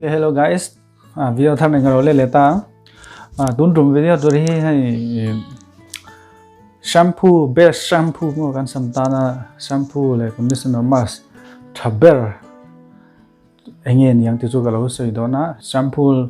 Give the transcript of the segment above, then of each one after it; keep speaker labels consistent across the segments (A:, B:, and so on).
A: Hello guys, video tham này ngồi lên leta. Tún trùng video tôi đi hay shampoo best shampoo mo kan samtana shampoo le conditioner mask thaber engen yang tisu kalau soi dona shampoo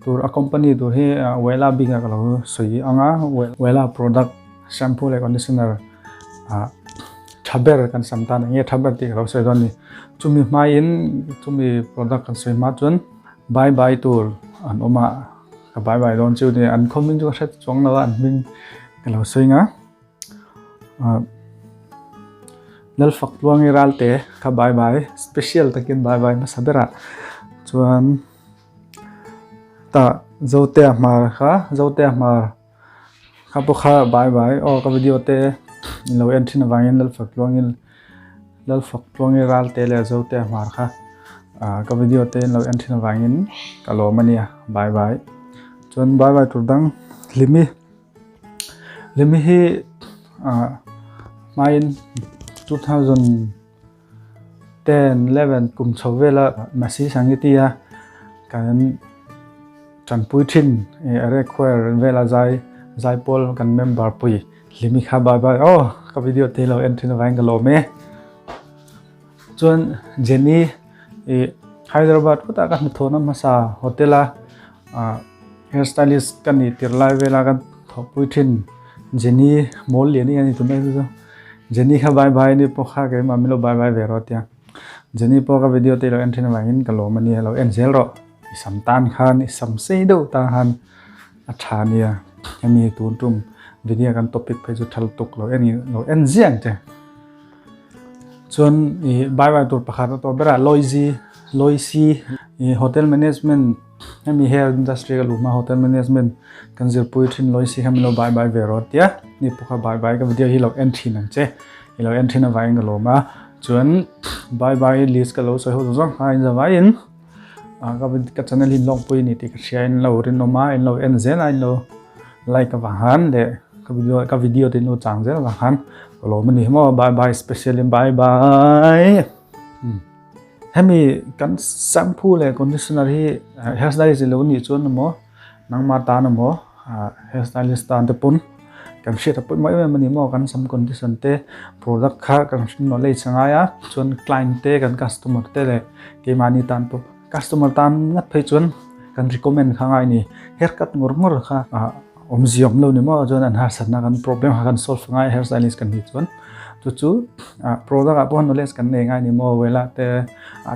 A: tur accompany tur he wela binga kalau soi anga wela product shampoo le conditioner thaber kan samtana nge thaber ti kalau soi doni chumi main chumi product kan soi ma chun bye bye tur an oma ka bye bye don chu ni an coming chu set chong na an min kalau soi nga nal fak luang iralte ka bye bye special takin bye bye na sabera chuan ta zote mar kha po kha bye bye o ka video te lo entry na wangin lal fak luang iralte le zote mar kha ka video te lo entry na wangin ka lo mania bye bye chuan bye bye tur dang limi hi main 2010 11 kum chovela masi sangitia kan chan puithin require vela zai pol kan member pui limi kha bye bye oh ka video te lo entry na wang ka lo me chuan Jenny Hyderabad ko ta kan thona masa hotela hairstylist kan ni tirlai vela kan puithin Jenny mol liani ani tumai so Jenny kha bye bye ni pokha ke mamilo bye bye vero tia Jenny po ka video te lo entry na wangin ka lo mani lo enzel ro isam tan khan isam sei do ta han athania ami tun tum video kan topic phe ju thal tuk lo en jiang te chon bye bye tur pakha to bera loisi hotel management ami hair industry ka luma hotel management kanjir puithin loisi hamilo bye bye vero tia ni pokha bye bye ka video hi lo entry nang che hi lo entry na vai ngalo ma chuan bye bye list ka lo so ho jong hai za vai in ka channel hin long pui ni ti ka share in lo rin no ma in lo en zen ai lo like ka han de ka video tin lo chang zen wa han lo mani mo bye bye specially bye bye hemi kan shampoo le conditioner hi hairstylist lo ni chuan mo nangma ta na mo hairstylist ta te pun kan shit apoi mai mani mo kan sam condition te product kha kan knowledge changa ya chuan client te kan customer te le ke mani tan po customer tan ngat phei chuan kan recommend khangai ni haircut ngor kha omziom lo ni mo chuan an har sana kan problem ha kan solve ngai hairstylist kan ni chuan chu product apon knowledge kan ne ngai ni mo wela te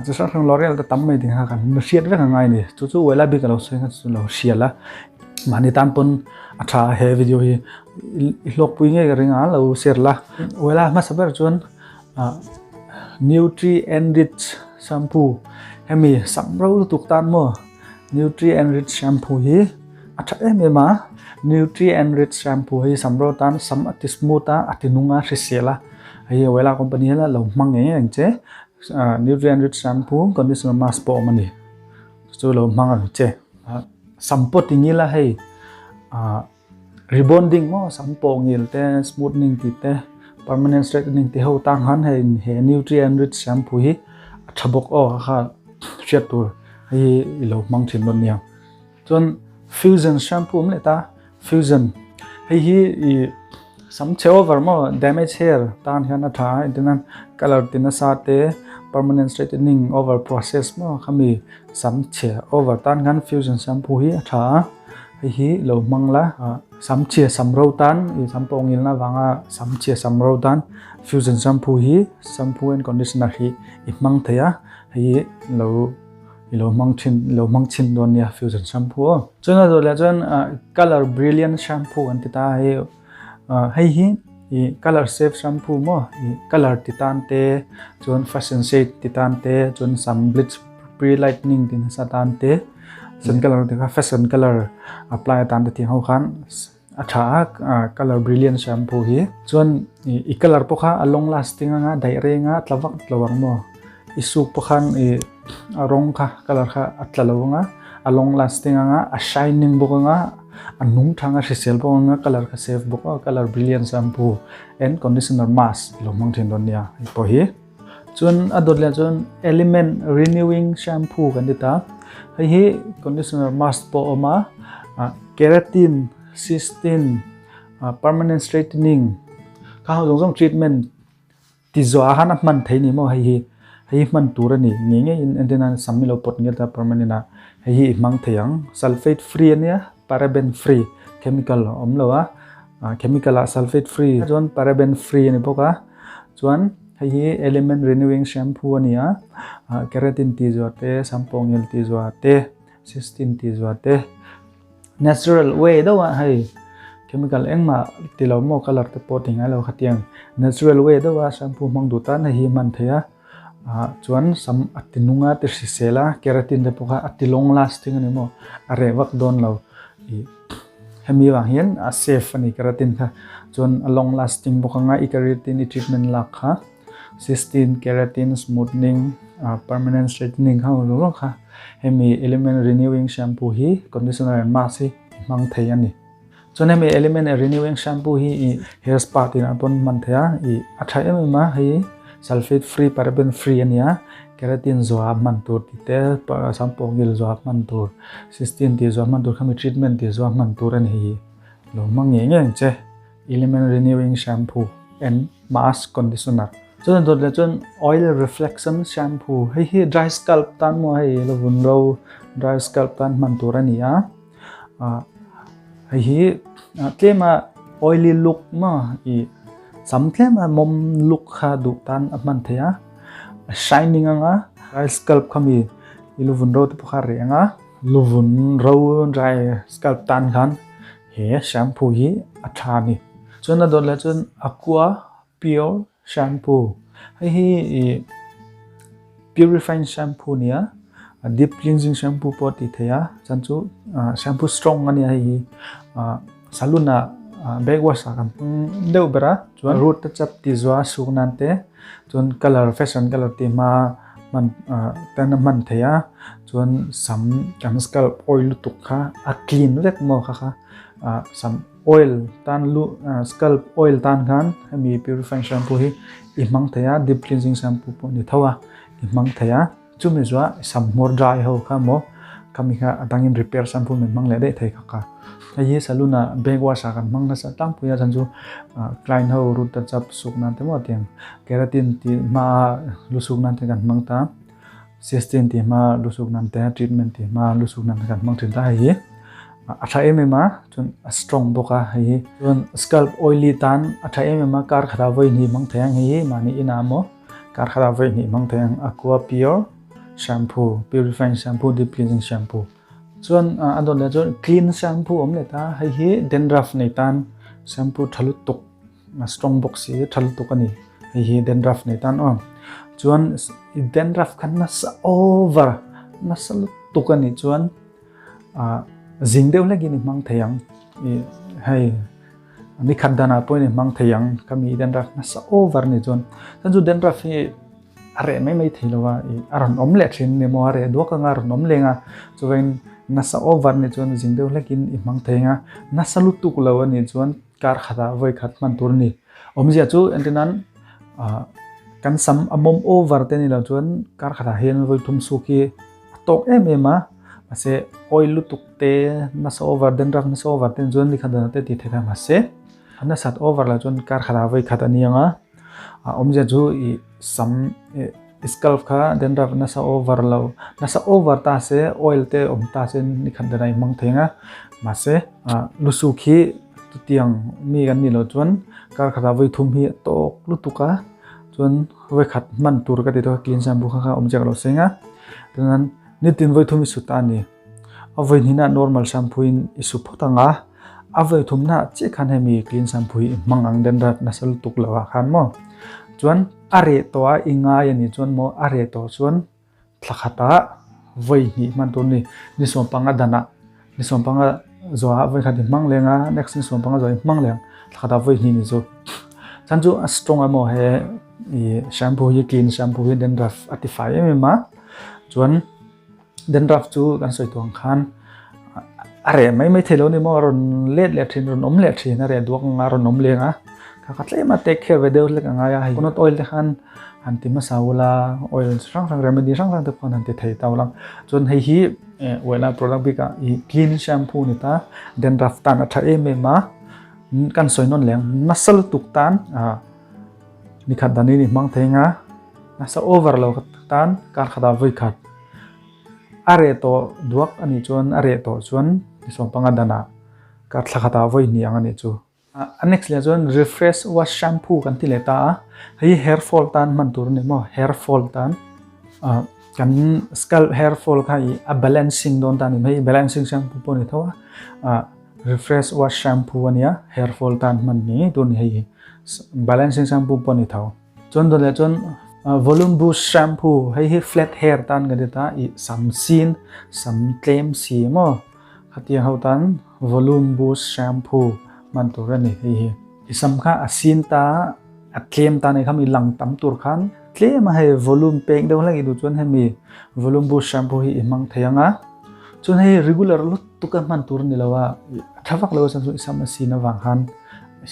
A: chu sa thang L'Oreal te tam mai ding ha kan riat ve ngai ni chu wela bi ka lo se chu lo siala mani tan pon atha he video hi lok pui nge ringa lo serla wela ma saber chuan nutri enrich shampoo hemi samro tuk tan mo nutri enrich shampoo hi atha ma nutri enrich shampoo hi samro tan sam ati smooth ati nunga risela hi wela company la lo mange angche nutri enrich shampoo conditioner mask po mani chu lo manga che sampo tingila hei rebonding mo sampo ngil te smoothing ti te permanent straightening ti ho tang han he nutri enrich shampoo hi thabok o kha chetur hi lo mang thin non nia chon fusion shampoo mle ta fusion hi sam cheover mo damage hair tan hian atha itinan color tina sa te permanent straightening over process mo khami sam che over tan gan fusion shampoo hi atha hi lo mangla sam che samro tan sampong il na wanga sam che samro tan fusion shampoo hi shampoo and conditioner hi mang thaya hi lo mang chin don ya fusion shampoo chona do la chon color brilliant shampoo an ta hi color safe shampoo mo color titan te chon fashion shade titan te chon sam bleach pre lightening din satan te sun color te fashion color apply tan te ho khan atha color brilliant shampoo hi chon I color po kha long lasting nga dai renga tlawang mo isuk po khan rong kha color kha atlalawanga long lasting nga a shining bo nga anung thanga risel bo nga color kha safe bo color brilliant shampoo and conditioner mask lo mang thin don ya po hi chun adot le chun element renewing shampoo kan dita hi conditioner mask po oma keratin, cysteine, permanent straightening ka ho jong treatment ti zo a han man thei ni mo hi man tur ani nge in antena samilo pot nge ta permanent na hi mang theyang sulfate free ania paraben free chemical omlowa chemical sulfate free jon paraben free ni boka chuan hi element renewing shampoo ania keratin ti zo te sampongil ti zo te cysteine ti zo te natural way do wa hai chemical engma tilo mo color te poting alo khatiang natural way do wa shampoo mang du tan hi man theya chuan sam atinunga te sisela keratin te poka atilong lasting ani mo are wak don lo hemi wa hian a safe ani keratin kha chuan a long lasting boka nga i keratin i treatment lak kha cysteine keratin smoothing permanent straightening ha kha hemi element renewing shampoo hi conditioner and mask hi mang thei ani chuan hemi element renewing shampoo hi hair spa tin apon man theya i athai ma hi sulfate free paraben free ania keratin zo man tur ti te sampongil zo man tur cysteine ti zo man tur khami treatment ti zo man tur ani hi lo mang nge che element renewing shampoo and mask conditioner chuan dot le chuan oil reflection shampoo hi dry scalp tan mo hi lo bun ro dry scalp tan man tur ania hi tlema oily look ma i samtlema mom look kha du tan man theya shining anga dry scalp khami iluvun ro te phar re anga luvun ro dry scalp tan khan he shampoo hi atha ni chuna dot la chun aqua pure shampoo hi purifying shampoo nia deep cleansing shampoo pot ti theya chanchu shampoo strong ani hi saluna bag wash kan deu bera chuan root ta chap ti zwa sugnante chuan color fashion color ti ma man tan man theya chuan sam kan scalp oil tuk kha a clean rek mo kha sam oil tan lu scalp oil tan khan mi purifying shampoo hi imang theya deep cleansing shampoo po ni thawa imang theya chumi zwa sam more dry ho kha mo kami kha atangin repair shampoo min mang le de thei kha hi saluna bag wash kan mang na sa tam puya chanju client ho root ta chap sukna te mo tiang keratin ti ma lusuk nan te kan mang ta cysteine ti ma lusuk nan te treatment ti ma lusuk nan kan mang thin ta hi atha ma chun strong boka hi chun scalp oily tan atha ma kar khara voi ni mang thang hi mani ina mo kar khara voi ni mang thang aqua pure shampoo purifying shampoo deep cleansing shampoo chuan adon le chuan clean shampoo omle ta hi dandruff nei tan shampoo thalu tuk strong box hi thalu tuk ani hi dandruff nei tan chuan dandruff khan na sa over na sal tuk ani chuan jing deu lagi ni mang theyang hai ni khandana point ni mang theyang kami dandruff na sa over ni chuan chu dandruff hi are mai thilowa aron omle thin ni mo are do ka ngar nom lenga chuan nasa over ni chuan jingdeu lekin i mang thenga nasa lutuk lawa ni chuan kar khata voi khat man tur ni omjia chu antenan kan sam amom over te ni la chuan kar khata hen voi thum su ki tok ma ase oil lutuk te nasa over dandruff nasa over ten chuan ni khada te ti thera ma se ana sat over la chuan kar khata voi khat ani anga omjia chu i sam scalp kha dandruff nasa over ta se oil te om ta se ni khandana mang thenga ma se lusu khi tiang mi gan ni lo chuan kar khata voi thum hi tok lutuka chuan voi khat man tur ka ti to clean shampoo kha om jak lo senga tunan ni tin voi thum su ta ni avoi ni na normal shampoo in isu photanga avoi thum na che khan he mi clean shampoo hi mangang dandruff nasa lutuk lawa khan mo chuan are to a inga yani chuan mo are to chuan thlakhata voi hi man tur ni som panga dana ni som panga zo a voi khati mang lenga next ni som panga zo mang leng thlakhata voi ni zo chanju a strong amo he shampoo hi clean shampoo hi dandruff atify ma chuan dandruff chu kan soi tuang khan are mai thelo ni mo ron let thin ron om let thin are duak nga ron om lenga katle ma take care video lek anga ya hi kunot oil te khan anti masawla oil sang remedy sang te phon anti thei tawlang chon hi เวลา product บิกอี clean shampoo นี่ตา dandruff ตันอัฐเอเมมากันสวยนนแหลงนัสลตุกตันนี่ขัดดันนี่มังเทงะนัส over เราตันการขัดวิขัดอะไรตัวดวกอันนี้ชวนอะไรตัวชวนที่ส่งปังดันการขัดวินี่อันนี้จูอัน next เลยชวน refresh wash shampoo กันที่เลต้าให้ hair fall ตันมันตัวนี้มั้ง hair fall ตันกัน scalp hair fall ค่ะอี balancing โดนตันนี่ไม่ balancing shampoo ปนี่เท่าrefresh wash shampoo อันเนี้ย hair fall ตันมันนี่ตัวนี้ให้ balancing shampoo ปนี่เท่าจนตัวเลยจนvolume boost shampoo ให้ flat hair ตันกันเดต้าอีสัมซีนสัมเกลมสีมั้งขัดยังเขาตัน volume boost shampoo มันตัวนี้ให้อีสัมค่าซีนตาเกลมตาในคำอีหลังตั้มตัวขันเคลมาให้ volume เป่งเดี๋ยวเราอีดูจนให้มี volume boost shampoo ให้มังเทียงอ่ะจนให้ regular ลุดตุกันมันตัวนี้แล้วว่าถ้าฟักเราสัมสัมซีนวางหัน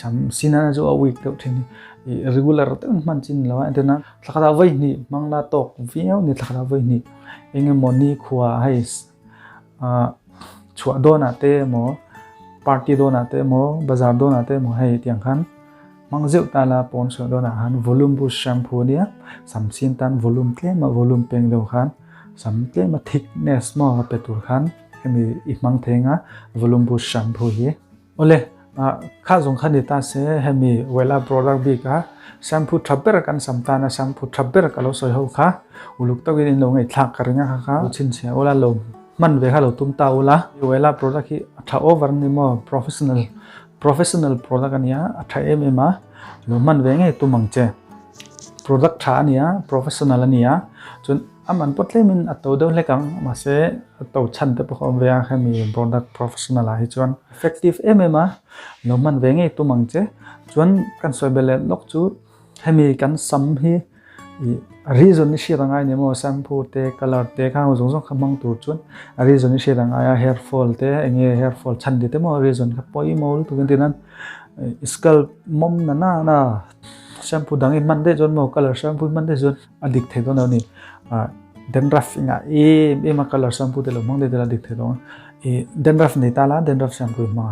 A: สัมซีนนั้นจะเอา week เดี๋ยวทีนี้ regular ตั้งมันจินแล้วอันนั้นหลักฐานไว้นี่มังลาตกวิวนี่หลักฐานไว้นี่เองมอนี่ขวาให้ชัวโดนาเต้หมอ party โดนาเต้หมอบาซาร์โดนาเต้หมอให้เตียงขันมังเจ้าตาลาปอนเซอร์โดนอาหาร volume boost shampoo เนี่ยสัมสินตัน volume เคลมา volume เป่งเดียวกันสัมเคลมา thickness มาเป็นตัวกันให้มีอีกมังเทงะ volume boost shampoo เย่โอเล่ข้าสงขันดิตาเสให้มีเวลา product บิกะ shampoo ทับเบอร์กันสัมตานะ shampoo ทับเบอร์กันเราสวยหัวค่ะอุลุกตะวินลงไอ้ทักกันเนี่ยค่ะชินเสียโอลาลมมันเวลาเราตุ้มตาโอลาเวลา product ที่ถ้า over นี่มั้ง professional product อันนี้ถ้าเอ็มมาหรือมันเวงไอ้ตัวมังเจ product ท่านี้ professional อันนี้จนมันพูดเลยมันตัวเดียวเลยกันมาเสตัวชั้นแต่พวกเราเวงให้มี product professional ให้จน effective เอ็มมาหรือมันเวงไอ้ตัวมังเจจนกันสวยเบลล์ล็อกจูให้มีกันซ้ำให้ reason นี่เชื่อง่ายเนี่ยมั้ง shampoo เตะ color เตะข้าวสงคำมังตัวจน reason นี่เชื่อง่าย hair fall เตะเองhair fall ชั้นเดียวแต่มั้ง reason ครับพออีโมลตัวกันที่นั้น scalp มุมนั่นน่ะ shampoo ดังอีมันได้จนมั้ง color shampoo มันได้จนaddict เท่านั้นนี่dandruff ง่ายมา color shampoo เตะลงมังได้เตะ addict เท่านั้นdandruff นี่ตาละ dandruff shampoo มา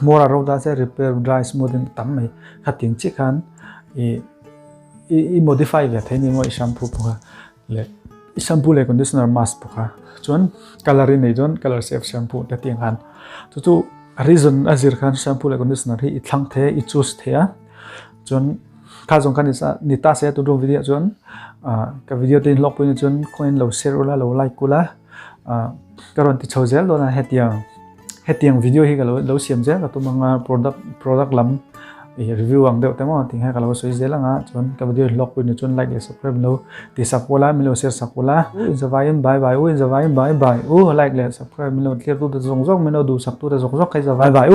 A: more เราได้ repair dry smoothing ตั้มไหมขัดทิ้งชิคันmodify แบบนี้มั้ง shampoo พวกเลย shampoo เลย conditioner mask พวกจน color นี่จน color safe shampoo ได้เตียงกันจู่ๆ reason azir คัน shampoo เลย conditioner ที่อีทั้งเทอีจูสเทียจนข้าสงคันนิตาเสียตัววิดีโอจนกับวิดีโอที่ล็อกไปจนคนเรา share ละเรา like กูละการันตีโชว์เจลโดนเหตุยังวิดีโอที่เราเสียมเจลกับตัวมัง product ล้ำreview อังเดียวแต่ว่าทิ้งให้กับเราสวยเจลละจนกับวิดีโอล็อกไปจน like และ subscribe เราที่สักกูละมิโล share สักกูละอินสบายบายบายอินสบายบายบายlike และ subscribe มิโลเทียบตัวจะส่งมิโลดูสักตัวจะส่งใครจะบายบาย